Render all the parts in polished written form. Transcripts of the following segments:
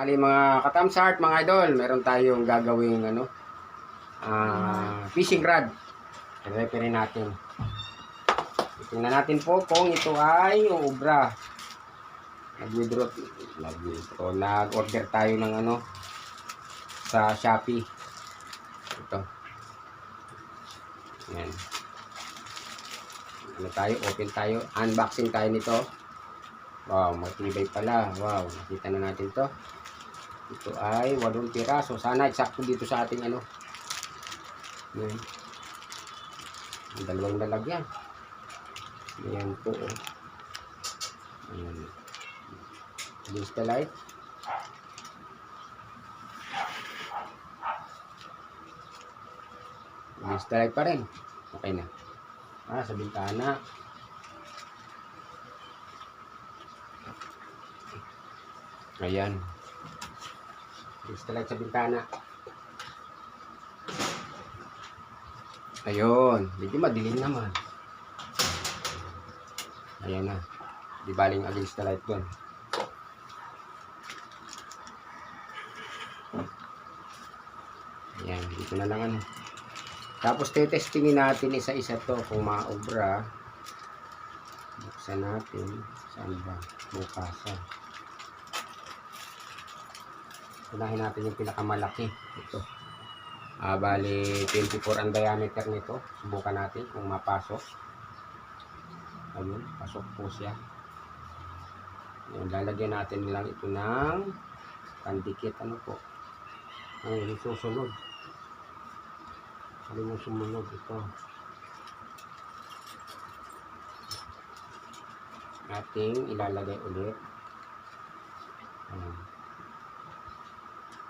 Bali mga katamsart, mga idol, meron tayong gagawing fishing rod. I-referin natin. Tingnan natin po kung ito ay ubra. Nag-order tayo ng sa Shopee. Ito. Ayan. Open tayo. Unboxing tayo nito. Wow, matibay pala. Wow, nakita na natin to. Ito ay 8 piraso. Sana eksakto dito sa ating Ayan. Ang dalawang lalagyan. Ayan po. Ayan. Use the light. Use the light pa rin. Okay na. Sa bintana. Ayan. Use the light sa bintana. Ayun. Medyo madilim naman. Ayan na. Di baling against the light doon. Ayan. Dito na lang Tapos testingin natin isa-isa to kung maobra. Buksan natin. Saan ba? Bukasan. Unahin natin yung pinakamalaki. Ito. Bali 24 ang diameter nito. Subukan natin kung mapasok. Ayun, pasok po siya. Ayun, lalagyan natin lang ito ng pandikit. Ano po? Ayun, susunod. Ano yung sumunod ito? Ating ilalagay ulit. Ayun.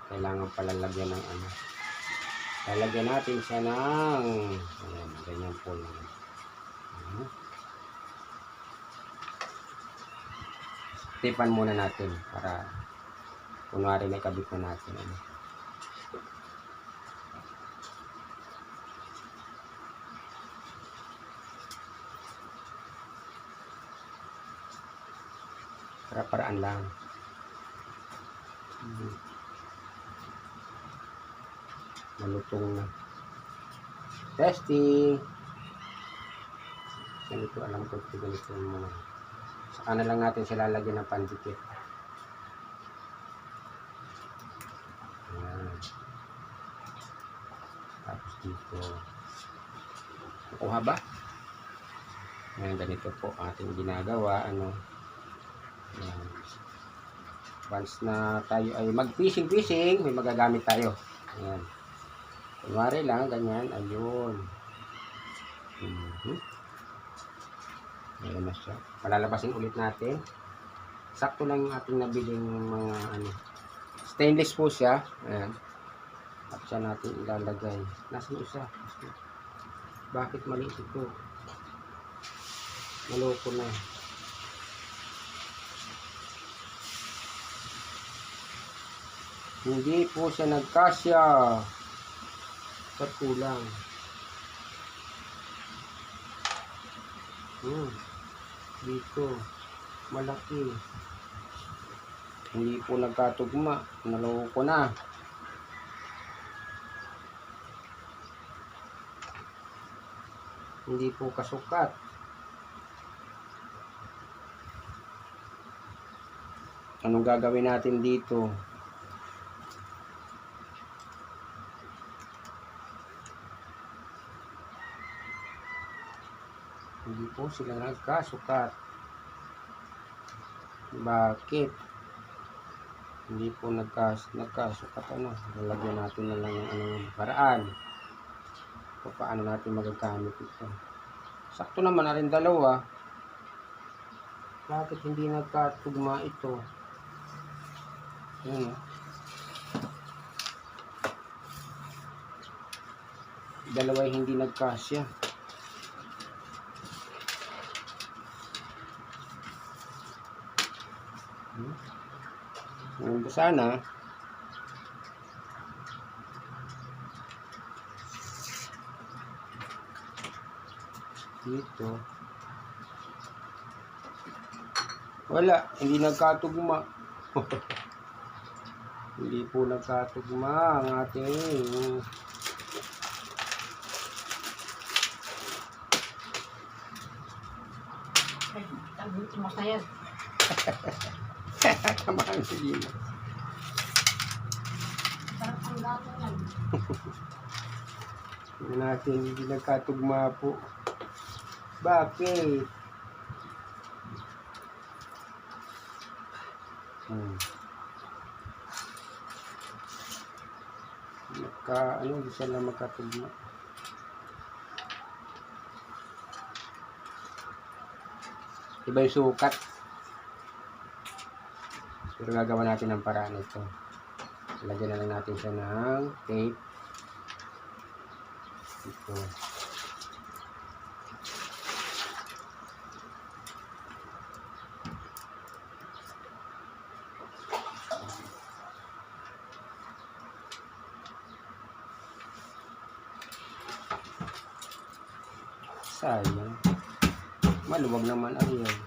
Kailangan palalagyan ng lalagyan natin siya ng ayan, ganyan po lang. Tipan muna natin para kunwari may kabit na natin. Para-paraan lang. Malutong na. Testing. Ganito, alam ko ito ganito muna. Saka na lang natin sila lalagyan ng pandikit. Ayan. Tapos dito. Nakuha ba? Ayan, ganito po ating ginagawa. Ayan. Once na tayo ay mag-fishing, may magagamit tayo. Ayan. Kunwari lang, ganyan. Ayun. Ayan na siya. Palalabasin ulit natin. Sakto lang yung ating nabiling mga stainless po siya. Ayan. At siya natin ilalagay. Nasaan isa? Bakit maliit ito? Maloko na. Hindi po siya nagkasya. Sa kulang. Dito. Malaki. Hindi po nagkatugma. Naloko na. Hindi po kasukat. Anong gagawin natin dito? Hindi po sila nagkasukat. Bakit? Hindi po nagkasukat. Lalagyan natin na lang yung paraan. O paano natin magagamit ito. Sakto naman na rin dalawa. Bakit hindi nagkatugma ito? Dalawa hindi nagkasya. Sana dito wala, hindi nagkatugma. Hindi po nagkatugma ang ating Masaya. tamaan sa lima. Sarap ang gato yan. Tingnan natin, hindi nagkatugma po. Bakit? Hindi sila magkatugma. Iba yung sukat. Pero gagawa natin ng paraan ito. Lagyan na lang natin siya ng tape. Ito. Sayang. Maluwag naman ang yan.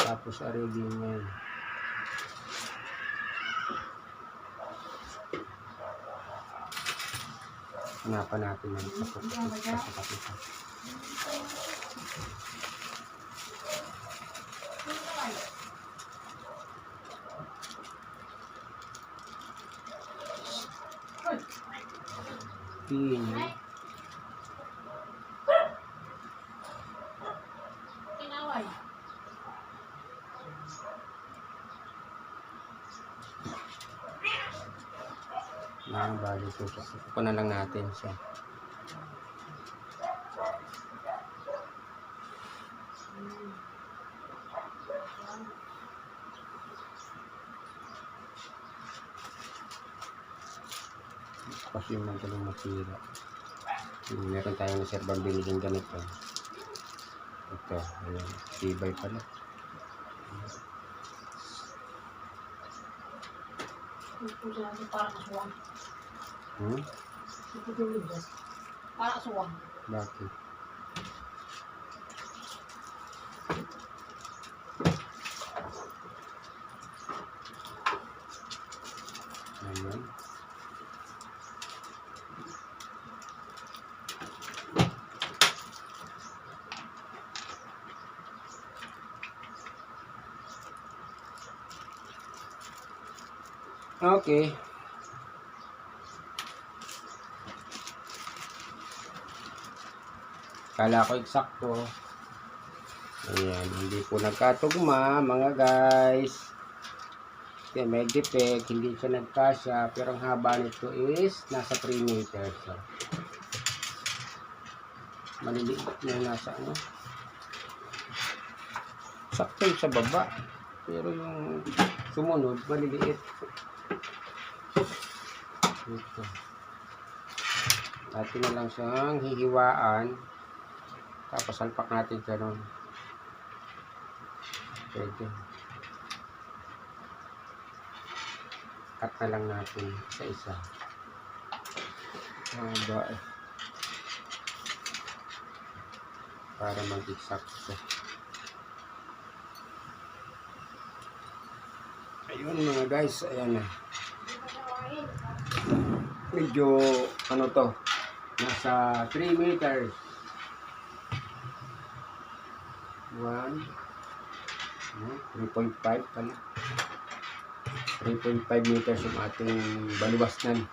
Tapos arigin niya. Hanapan natin ng pasok-pasok. Pin. Kinaway. Bali ito. Kukunan lang natin siya. Kasi yung magaling masira. Meron tayong reservang biniling ganito. Ito, ayan. Tibay pala. Parang aswang. Parang aswang. Bakit? Ayan. Okay. Kala ko eksakto. Ayan, hindi po nagkatugma mga guys. Okay, may defect, hindi siya nagkasya, pero ang haba nito is nasa 3 meters. So, maliliit na nasa ano. Sakto yung sa baba, pero yung sumunod maliliit. Ito. Atin na lang siyang hihiwaan. Tapos salpak natin gano'n. Pwede. Cut na lang natin isa-isa. Haba eh. Para mag-exact siya. Ayun mga guys, ayan na. Medyo ano to, nasa 3 meters. 3.5 pala. 3.5 meters yung ating baliwasnan.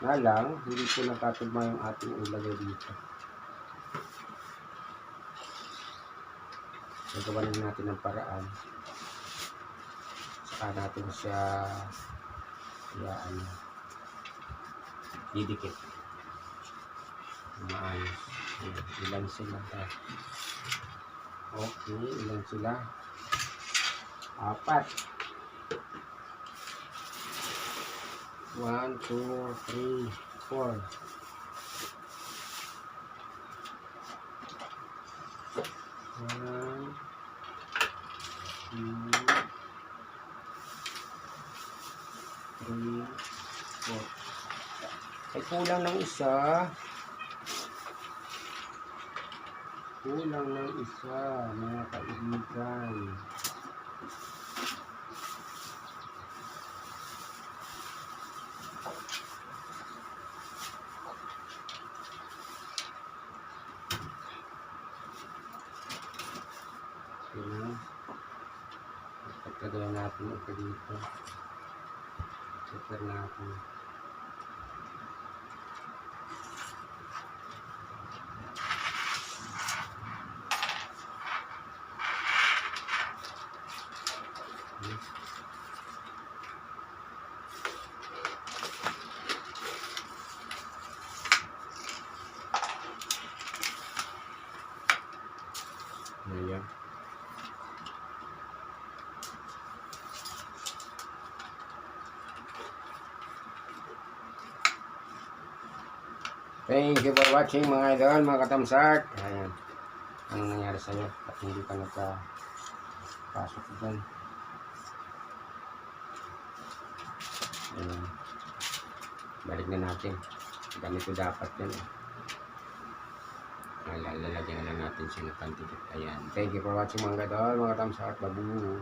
Nga lang, hindi po nakatugma yung ating ilagay dito. Nagawa lang natin ng paraan. Saka natin siya didikit. Maayos. Ilan sila? Okay, ilan sila? 4. 1, 2, 3, 4. 1, 2, 3, 4. Ay kulang ng isa. Kulang ng isa, mga kaibigan. Ayan. Pagkagaya natin ito dito. Super natin. Ayan. Thank you for watching mga idol, mga katamsak. Ayan. Anong nangyari sa'yo? At hindi ka nagka-pasok dyan. Ayan. Balik na natin. Ganito dapat yan. Lalagyan na lang natin siya ng kantikit. Ayan. Thank you for watching mga idol, mga katamsak. Babu.